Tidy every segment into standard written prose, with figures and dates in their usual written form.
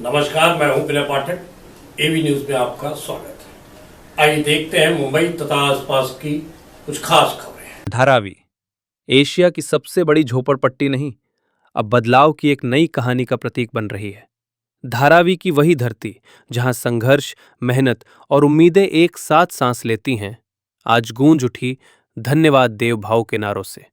नमस्कार, मैं हूं विनय पाठक। एवी न्यूज में आपका स्वागत है। आइए देखते हैं मुंबई तथा आसपास की कुछ खास खबरें। धारावी एशिया की सबसे बड़ी झोपड़पट्टी नहीं, अब बदलाव की एक नई कहानी का प्रतीक बन रही है। धारावी की वही धरती जहां संघर्ष, मेहनत और उम्मीदें एक साथ सांस लेती हैं, आज गूंज उठी धन्यवाद देव भाव के नारों से।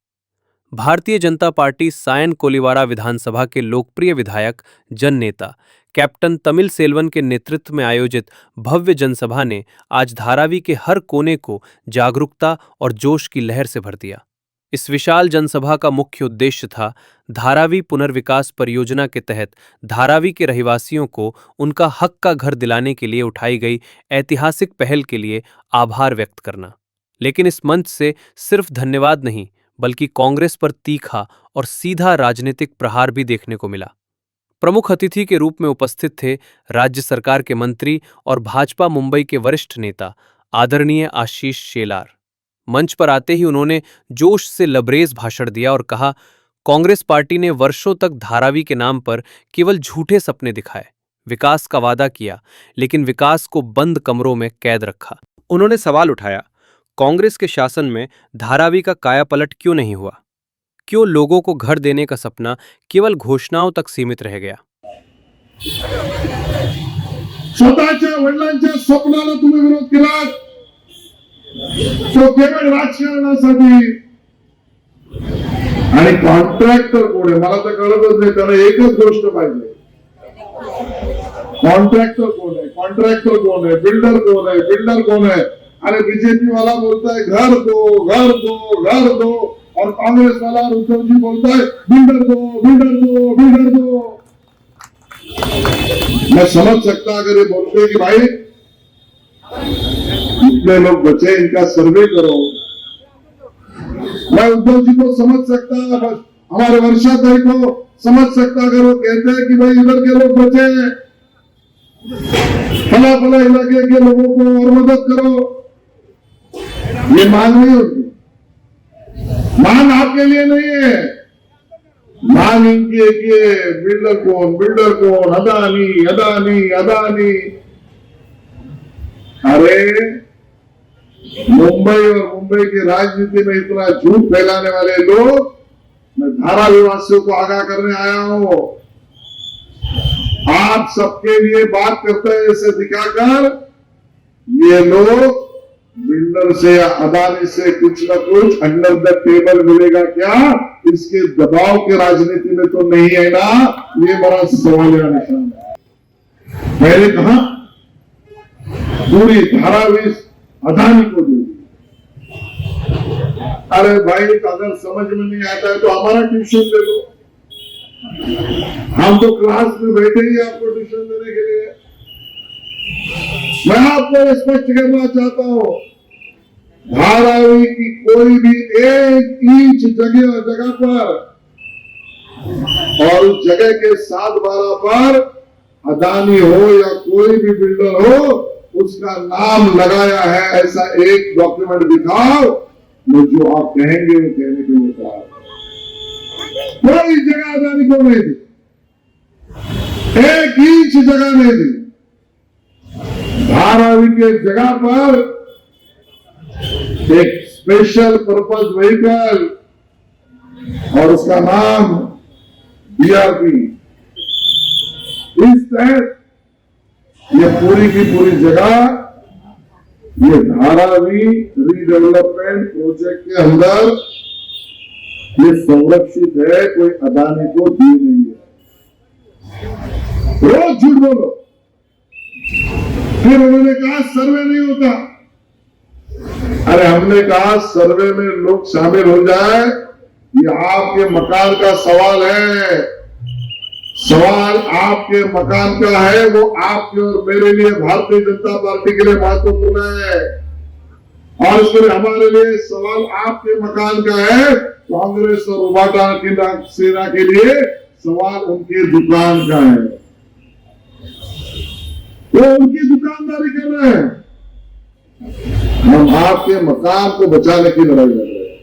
भारतीय जनता पार्टी सायन कोलिवारा विधानसभा के लोकप्रिय विधायक जन नेता कैप्टन तमिल सेल्वन के नेतृत्व में आयोजित भव्य जनसभा ने आज धारावी के हर कोने को जागरूकता और जोश की लहर से भर दिया। इस विशाल जनसभा का मुख्य उद्देश्य था धारावी पुनर्विकास परियोजना के तहत धारावी के रहवासियों को उनका हक का घर दिलाने के लिए उठाई गई ऐतिहासिक पहल के लिए आभार व्यक्त करना। लेकिन इस मंच से सिर्फ धन्यवाद नहीं, बल्कि कांग्रेस पर तीखा और सीधा राजनीतिक प्रहार भी देखने को मिला। प्रमुख अतिथि के रूप में उपस्थित थे राज्य सरकार के मंत्री और भाजपा मुंबई के वरिष्ठ नेता आदरणीय आशीष शेलार। मंच पर आते ही उन्होंने जोश से लबरेज भाषण दिया और कहा, कांग्रेस पार्टी ने वर्षों तक धारावी के नाम पर केवल झूठे सपने दिखाए, विकास का वादा किया, लेकिन विकास को बंद कमरों में कैद रखा। उन्होंने सवाल उठाया, कांग्रेस के शासन में धारावी का कायापलट क्यों नहीं हुआ? क्यों लोगों को घर देने का सपना केवल घोषणाओं तक सीमित रह गया? स्वतःच्या वडिलांच्या स्वप्नाला तुम्ही विरोध केला, तो केवळ राजकारणासाठी। आणि कॉन्ट्रॅक्टर कोण आहे मला तर कळतच नाही, त्याला एकच गोष्ट पाहिजे, कॉन्ट्रॅक्टर कोण आहे, कॉन्ट्रॅक्टर कोण आहे, बिल्डर कोण आहे, बिल्डर कोण आहे। अरे बीजेपी वाला बोलता है घर दो घर दो घर दो, और कांग्रेस वाला उद्धव जी बोलता है बिल्डर दो बिल्डर दो बिल्डर दो। मैं समझ सकता अगर ये बोलते कि भाई इतने लोग बचे, इनका सर्वे करो, मैं उद्धव जी को समझ सकता, हमारे वर्षा ताई को समझ सकता अगर वो कहते हैं कि भाई इधर के लोग बचे हैं, फला फला इलाके के लोगों को और मदद करो। ये मांग नहीं होती, मांग आपके लिए नहीं है, मांग इनकी है कि बिल्डर कौन, अदानी अदानी अदानी। अरे मुंबई और मुंबई की राजनीति में इतना झूठ फैलाने वाले लोग, मैं धारावी वासियों को आगाह करने आया हूं, आप सबके लिए बात करते हैं इसे दिखाकर ये लोग बिल्डर से या अदानी से कुछ न कुछ अंडर द टेबल मिलेगा क्या, इसके दबाव के राजनीति में तो नहीं है ना, ये बड़ा सवाल का निशान है। मैंने कहा पूरी धारावी अदानी को दे दी। अरे भाई अगर समझ में नहीं आता है तो हमारा ट्यूशन दे दो, हम तो क्लास में बैठे ही आपको ट्यूशन देने के लिए। मैं आपको स्पष्ट करना चाहता हूं, धारावी की कोई भी एक इंच जगह पर और उस जगह के 7/12 पर अदानी हो या कोई भी बिल्डर हो, उसका नाम लगाया है ऐसा एक डॉक्यूमेंट दिखाओ, जो आप कहेंगे वो कहने के लिए तैयार। कोई जगह अदानी को नहीं दी, एक इंच जगह नहीं दी। धारावी के जगह पर एक स्पेशल पर्पज व्हीकल और उसका नाम बीआरपी, इस तहत ये पूरी की पूरी जगह ये धारावी रीडेवलपमेंट प्रोजेक्ट के अंदर ये संरक्षित है, कोई अदानी को दी नहीं है। रोज झूठ बोलो। फिर उन्होंने कहा सर्वे नहीं होता। अरे हमने कहा सर्वे में लोग शामिल हो जाए, ये आपके मकान का सवाल है, सवाल आपके मकान का है, वो आपके और मेरे लिए भारतीय जनता पार्टी के लिए महत्वपूर्ण है, और इसके लिए हमारे लिए सवाल आपके मकान का है, कांग्रेस और उबाटा की सेना के लिए सवाल उनकी दुकान का है। वो उनकी दुकानदारी कर रहे हैं, हम आपके मकान को बचाने की लड़ाई लड़ रहे हैं।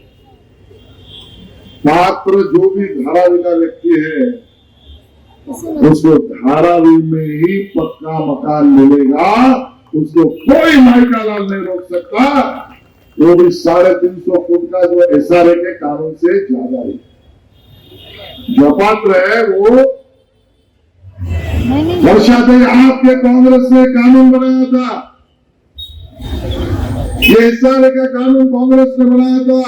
पात्र जो भी धारावी का व्यक्ति है, उसको धारावी में ही पक्का मकान मिलेगा, उसको कोई माइका लाल नहीं रोक सकता, वो भी 350 फुट का जो SRA के कानून से ज्यादा है। जो अपात्र है वो वर्षा से आपके कांग्रेस ने कानून बनाया था, ये SRA का कानून कांग्रेस ने बनाया था,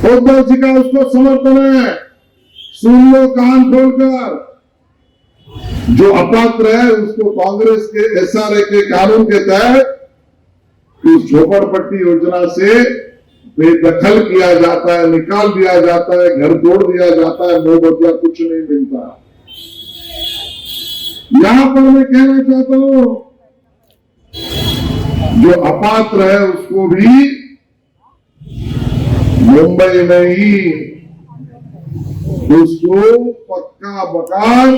उद्धव जी का उसको समर्थन है। सुन लो कान खोलकर, जो अपात्र है उसको कांग्रेस के SRA के कानून के तहत इस झोपड़पट्टी योजना से बेदखल किया जाता है, निकाल दिया जाता है, घर तोड़ दिया जाता है, मुंह बदला कुछ नहीं मिलता। यहां पर मैं कहना चाहता हूं, जो अपात्र है उसको भी मुंबई में ही उसको पक्का मकान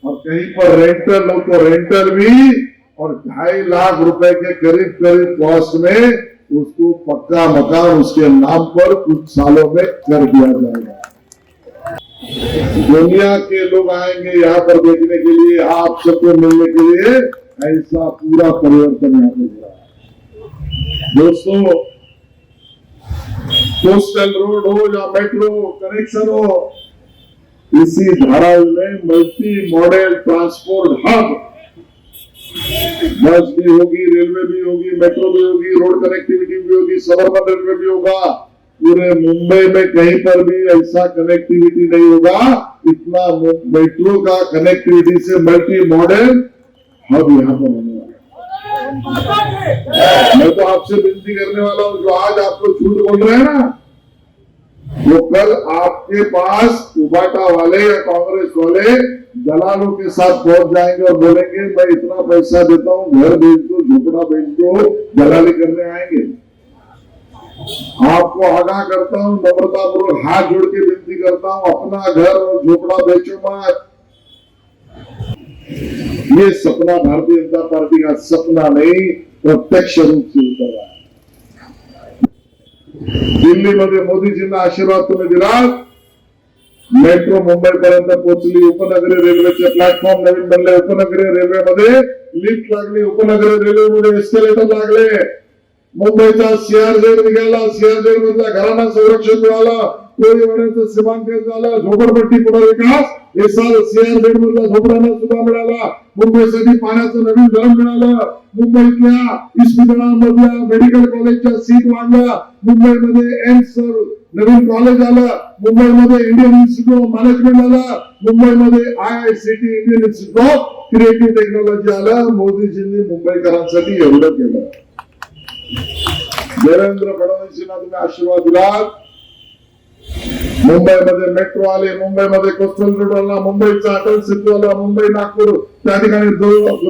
और कहीं पर रेंटल हो तो रेंटल भी, और 2.5 लाख रुपए के करीब करीब कॉस्ट में उसको पक्का मकान उसके नाम पर कुछ सालों में कर दिया जाएगा। दुनिया के लोग आएंगे यहाँ पर देखने के लिए, आप सबको मिलने के लिए, ऐसा पूरा परिवर्तन यहाँ पर हो रहा है। दोस्तों, कोस्टल रोड हो या मेट्रो कनेक्शन हो, इसी धारावी में मल्टी मॉडल ट्रांसपोर्ट हब, बस भी होगी, रेलवे भी होगी, मेट्रो भी होगी, रोड कनेक्टिविटी भी होगी, सबअर्बन रेलवे भी होगा। पूरे मुंबई में कहीं पर भी ऐसा कनेक्टिविटी नहीं होगा, इतना मेट्रो का कनेक्टिविटी से मल्टी मॉडल हब यहाँ पर होने वाला है। मैं तो आपसे विनती करने वाला हूँ, जो आज आपको झूठ बोल रहे हैं ना, वो कल आपके पास उबाटा वाले या कांग्रेस वाले दलालों के साथ पहुंच जाएंगे और बोलेंगे मैं इतना पैसा देता हूं, घर बेच दो, झोपड़ा बेच दो, दलाली करने आएंगे। आपको आगाह करता हूं, नम्रतापूर्वक हाथ जोड़ के विनती करता हूं, अपना घर और झोपड़ा बेचो मत। ये सपना भारतीय जनता पार्टी का सपना नहीं, प्रत्यक्ष रूप से उतर रहा है। दिल्लीमध्ये मोदीजींना आशीर्वाद तुम्ही दिला, मेट्रो मुंबईपर्यंत पोहोचली, उपनगरीय रेल्वेचे प्लॅटफॉर्म नवीन बनले, उपनगरीय रेल्वेमध्ये लिफ्ट लागली, उपनगरीय रेल्वेमध्ये एस्केलेटर लागले, मुंबईचा CRZ निघाला, CRZ मधल्या घरांना संरक्षण मिळालं, कोळीवाड्याचं सीमांकन झालं, झोपडपट्टी पुनर्विकास, हे सारं CRZ मधल्या झोपड्यांना सुद्धा मिळाला, मुंबईसाठी पाण्याचं नवीन धरण मिळालं, मुंबईतल्या इस्पितळांमधल्या मेडिकल कॉलेजच्या सीट वाढल्या, मुंबईमध्ये एम्स नवीन कॉलेज आलं, मुंबईमध्ये इंडियन इन्स्टिट्यूट ऑफ मॅनेजमेंट आलं, मुंबईमध्ये IICT Indian institute of creative technology आलं। मोदीजींनी मुंबईकरांसाठी एवढं केलं। देवेंद्र फडणवीसांना तुम्ही आशीर्वाद दिलात, मुंबईमध्ये मेट्रो आले, मुंबईमध्ये कोस्टल रोड आला, मुंबईचा अटल सेतू आला, मुंबई नागपूर त्या ठिकाणी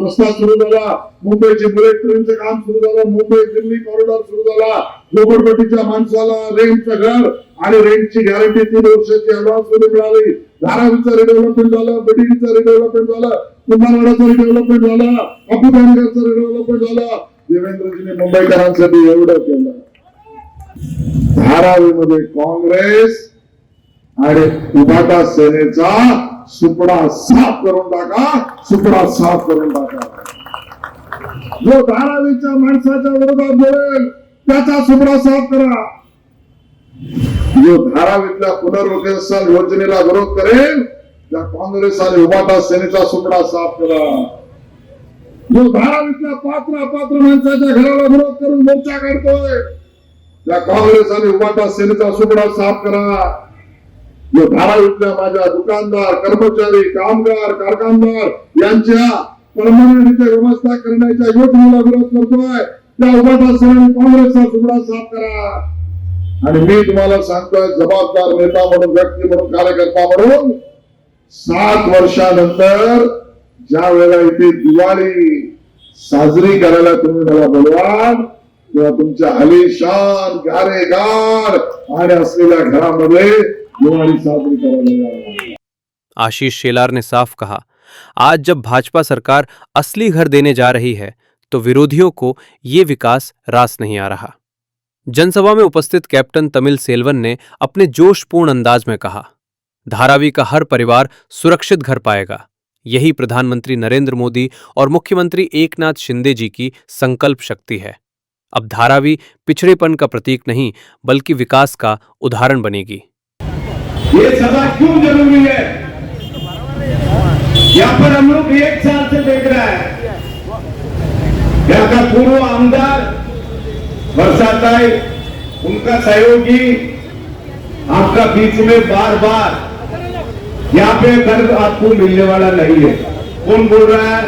रस्ता सुरू झाला, मुंबईचे बुलेट ट्रेनचं काम सुरू झालं, मुंबई दिल्ली कॉरिडॉर सुरू झाला, झोपडपट्टीच्या माणसाला रेंटचं घर आणि रेंटची गॅरंटी 3 वर्षाची ऍडव्हान्स मध्ये मिळाली, धारावीचं रिडेव्हलपमेंट झालं, बीडीडीचं रिडेव्हलपमेंट झालं, कुंभारवाड्याचं रिडेव्हलपमेंट झालं, अबुधानगरचं रिडेव्हलपमेंट झालं। देवेंद्रजीने मुंबईकरांसाठी एवढं केलं। धारावीमध्ये काँग्रेस आणि उभाटा सेनेचा सुपडा साफ करून टाका, सुपडा साफ करून टाका। जो धारावीच्या माणसाच्या विरोधात बोलेल त्याचा सुपडा साफ करा, जो धारावीतल्या पुनर्विकास योजनेला विरोध करेल त्या काँग्रेस आणि उभाटा सेनेचा सुपडा साफ करा। जो धारावीतल्या पात्र माणसाच्या घराला विरोध करून मोर्चा काढतोय त्या काँग्रेस आणि उभाटा सेनेचा सुपडा साफ करा। जो धारावीतल्या माझ्या दुकानदार, कर्मचारी, कामगार, कारखानदार यांच्या परमनंट व्यवस्था करण्याच्या योजनेला विरोध करतोय त्या उभाटा सेनेने काँग्रेसचा सुपडा साफ करा। आणि मी तुम्हाला सांगतोय, जबाबदार नेता म्हणून, व्यक्ती म्हणून, कार्यकर्ता म्हणून, 7 वर्षानंतर ज्या वेळेला इथे दिवाळी साजरी करायला तुम्ही मला बोलवाल तेव्हा तुमच्या आलिशान गारेगार आणि असलेल्या घरामध्ये दिवाळी साजरी करायला जाणार। आशीष शेलार ने साफ कहा, आज जब भाजपा सरकार असली घर देने जा रही है तो विरोधियों को ये विकास रास नहीं आ रहा। जनसभा में उपस्थित कैप्टन तमिल सेल्वन ने अपने जोशपूर्ण अंदाज में कहा, धारावी का हर परिवार सुरक्षित घर पाएगा। यही प्रधानमंत्री नरेंद्र मोदी और मुख्यमंत्री एकनाथ शिंदे जी की संकल्प शक्ति है। अब धारावी पिछड़ेपन का प्रतीक नहीं बल्कि विकास का उदाहरण बनेगी। ये सभा क्यों जरूरी है? यहाँ पर हम लोग 1 साल से देख रहे हैं, यहाँ का पूर्व आमदार बरसाताई, उनका सहयोगी आपका बीच में बार बार यहाँ पे घर आपको मिलने वाला नहीं है। कौन बोल रहा है?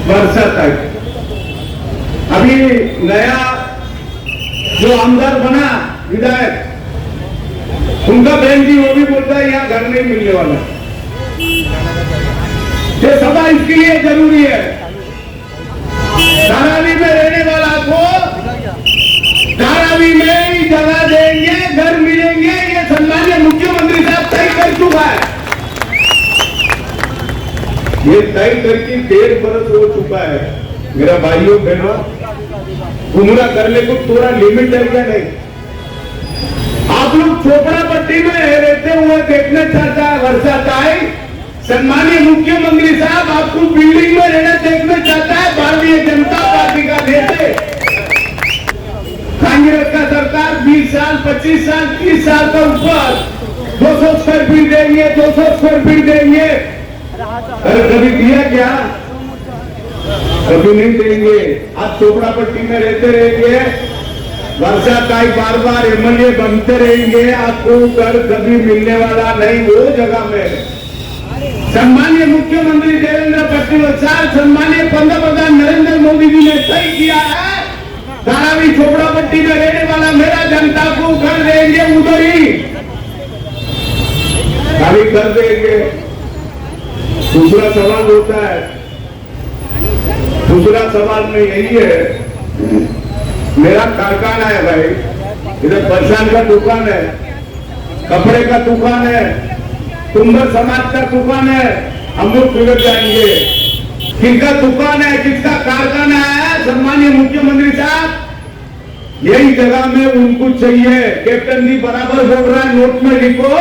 बरसाताई। अभी नया जो आमदार बना विधायक, उनका बहन जी वो भी बोलता है यहाँ घर नहीं मिलने वाला। ये सभा इसके लिए जरूरी है। धारावी में रहने वाला को धारावी में ही जगह देंगे, घर मिलेंगे, ये सम्मानीय मुख्यमंत्री साहब तय कर चुका है। ये तय करके 1.5 बरस हो चुका है। मेरा भाइयों बहनों, उम्र करने को थोड़ा लिमिट है क्या? नहीं। आप लोग चोपड़ा पट्टी में रहते हुए देखना चाहता है बरसाताई, सम्मानीय मुख्यमंत्री साहब आपको बिल्डिंग में रहना देखना चाहता है। भारतीय जनता पार्टी का नेता, कांग्रेस का सरकार 20 साल, 25 साल, 30 साल का ऊपर 200 स्क्वायर फीट देंगे, 200 स्क्वायर फीट देंगे। अरे कभी दिया क्या? कभी नहीं देंगे। आप चोपड़ा पट्टी में रहते रहेंगे, बरसाताई बार बार एमएलए बनते रहेंगे, आपको घर कभी मिलने वाला नहीं। वो जगह में सम्मानीय मुख्यमंत्री देवेंद्र फडणवीस साहब, सम्मानीय पंतप्रधान नरेंद्र मोदी जी ने तय किया है, धारावी चोपड़ा पट्टी में रहने वाला मेरा जनता को घर देंगे, उधर ही खाली कर देंगे। दूसरा सवाल होता है, दूसरा सवाल में यही है, मेरा कारखाना है भाई, इधर परेशान का दुकान है, कपड़े का दुकान है, कुंभर समाज का दुकान है, हम लोग बिगड़ जाएंगे। किसका दुकान है, किसका कारखाना है? सम्मानीय मुख्यमंत्री साहब, यही जगह में उनको चाहिए। कैप्टन जी बराबर बोल रहा है, नोट में लिखो,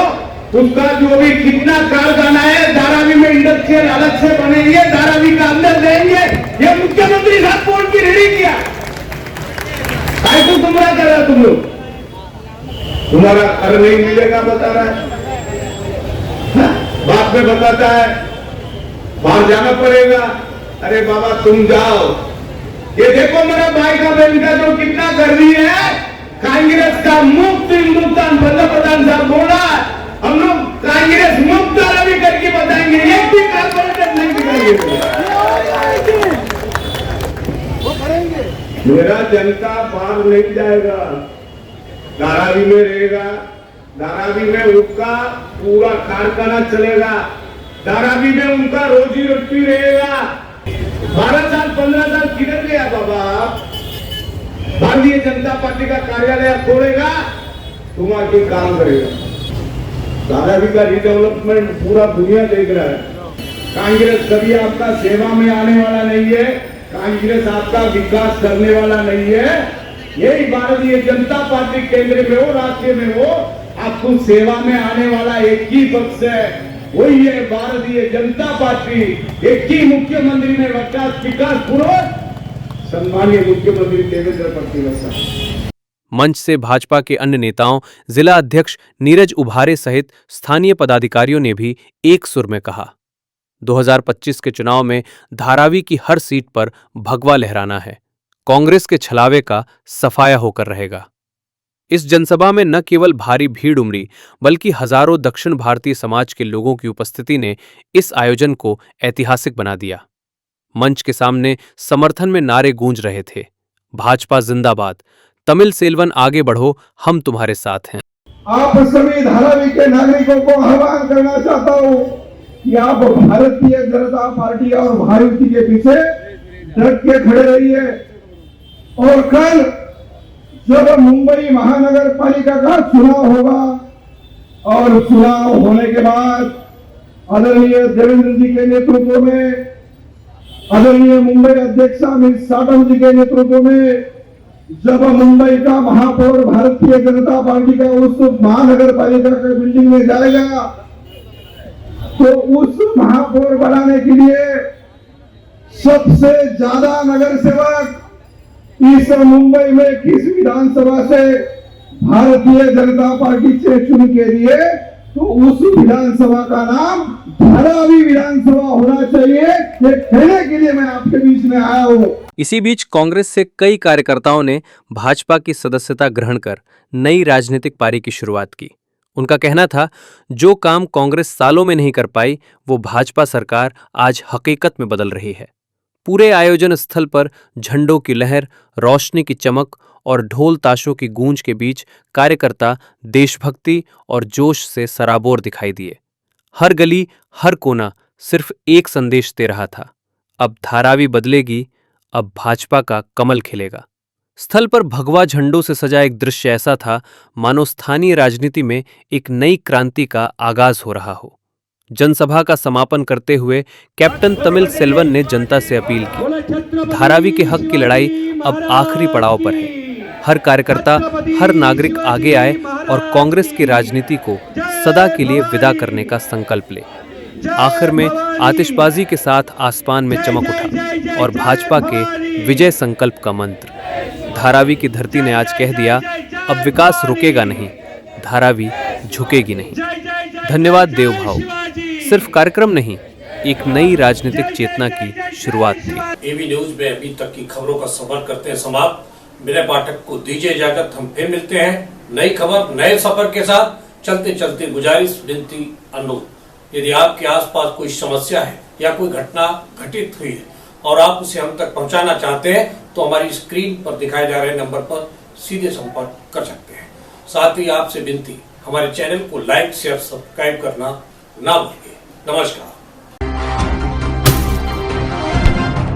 उसका जो भी कितना कारखाना है धारावी में इंडस्ट्रियल अलग से बनेंगे, धारावी का अंदर देंगे। ये मुख्यमंत्री साहब बोल के रेडी किया। ऐसे गुमराह कर रहा तुम लोग, तुम्हारा घर नहीं मिलेगा बता रहा है। बाप में बताता है बाहर जाना पड़ेगा। अरे बाबा तुम जाओ, ये देखो मेरा भाई का बहन का जो कितना गर्वी है, कांग्रेस का मुक्त हिंदुस्तान पंतप्रधान साहब बोला, हम लोग कांग्रेस मुक्त धारावी करके बताएंगे, एक भी कारपोरेटर नहीं दिखाएंगे। मेरा जनता बाहर नहीं जाएगा, धारावी में रहेगा। धारावी में उनका पूरा कारखाना चलेगा, धारावी में उनका रोजी रोटी रहेगा। 12 साल 15 साल किधर गया बाबा? भारतीय जनता पार्टी का कार्यालय खोलेगा, तुम आके काम करेगा। धारावी का रिडेवलपमेंट पूरा दुनिया देख रहा है। कांग्रेस कभी आपका सेवा में आने वाला नहीं है, कांग्रेस आपका विकास करने वाला नहीं है। यही भारतीय जनता पार्टी केंद्र में हो, राज्य में हो, आपको सेवा में आने वाला एक ही पक्ष है, वही है भारतीय जनता पार्टी। एक ही मुख्यमंत्री ने विकास पूरा, सम्मानीय मुख्यमंत्री देवेंद्र फडणवीस। मंच से भाजपा के अन्य नेताओं, जिला अध्यक्ष नीरज उभारे सहित स्थानीय पदाधिकारियों ने भी एक सुर में कहा, 2025 के चुनाव में धारावी की हर सीट पर भगवा लहराना है। कांग्रेस के छलावे का सफाया होकर रहेगा। इस जनसभा में न केवल भारी भीड़ उमड़ी, बल्कि हजारों दक्षिण भारतीय समाज के लोगों की उपस्थिति ने इस आयोजन को ऐतिहासिक बना दिया। मंच के सामने समर्थन में नारे गूंज रहे थे, भाजपा जिंदाबाद, तमिल सेल्वन आगे बढ़ो, हम तुम्हारे साथ हैं। आप सभी धारावी के नागरिकों को आह्वान करना चाहता हूँ कि आप भारतीय जनता पार्टी और भाजपा के पीछे डट के खड़े रहिए। और कल जब मुंबई महानगर पालिका का चुनाव होगा और चुनाव होने के बाद आदरणीय देवेंद्र जी के नेतृत्व में, आदरणीय मुंबई अध्यक्ष अमित शाह जी के नेतृत्व में जब मुंबई का महापौर भारतीय जनता पार्टी का उस महानगर पालिका के बिल्डिंग में जाएगा तो उस महापौर बनाने के लिए सबसे ज्यादा नगर सेवक इस मुंबई में किस विधानसभा से भारतीय जनता पार्टी से चुन के लिए, तो उस विधानसभा का नाम धारावी विधानसभा होना चाहिए। ये कहने के लिए मैं आपके बीच में आया हूँ। इसी बीच कांग्रेस से कई कार्यकर्ताओं ने भाजपा की सदस्यता ग्रहण कर नई राजनीतिक पारी की शुरुआत की। उनका कहना था, जो काम कांग्रेस सालों में नहीं कर पाई वो भाजपा सरकार आज हकीकत में बदल रही है। पूरे आयोजन स्थल पर झंडों की लहर, रोशनी की चमक और ढोल ताशों की गूंज के बीच कार्यकर्ता देशभक्ति और जोश से सराबोर दिखाई दिए। हर गली, हर कोना सिर्फ एक संदेश दे रहा था, अब धारावी बदलेगी, अब भाजपा का कमल खिलेगा। स्थल पर भगवा झंडों से सजा एक दृश्य ऐसा था मानो स्थानीय राजनीति में एक नई क्रांति का आगाज हो रहा हो। जनसभा का समापन करते हुए कैप्टन तमिल सेल्वन ने जनता से अपील की, धारावी के हक की लड़ाई अब आखिरी पड़ाव पर है। हर कार्यकर्ता, हर नागरिक आगे आए और कांग्रेस की राजनीति को सदा के लिए विदा करने का संकल्प ले। आखिर में आतिशबाजी के साथ आसमान में चमक उठा और भाजपा के विजय संकल्प का मंत्र। धारावी की धरती ने आज कह दिया, अब विकास रुकेगा नहीं, धारावी झुकेगी नहीं। धन्यवाद देवभाव। सिर्फ कार्यक्रम नहीं, एक नई राजनीतिक चेतना की शुरुआत थी। एवी न्यूज में अभी तक की खबरों का सफर करते हैं समाप्त। मेरे पाठक को दीजिए इजाजत, हम फिर मिलते हैं नई खबर, नए सफर के साथ। चलते चलते गुजारिश, विनती, अनुरोध, यदि आपके आसपास कोई समस्या है या कोई घटना घटित हुई है और आप उसे हम तक पहुंचाना चाहते हैं तो हमारी स्क्रीन पर दिखाए जा रहे नंबर पर सीधे संपर्क कर सकते हैं। साथ ही आपसे विनती, हमारे चैनल को लाइक, शेयर, सब्सक्राइब करना ना भूलिए। नमस्कार।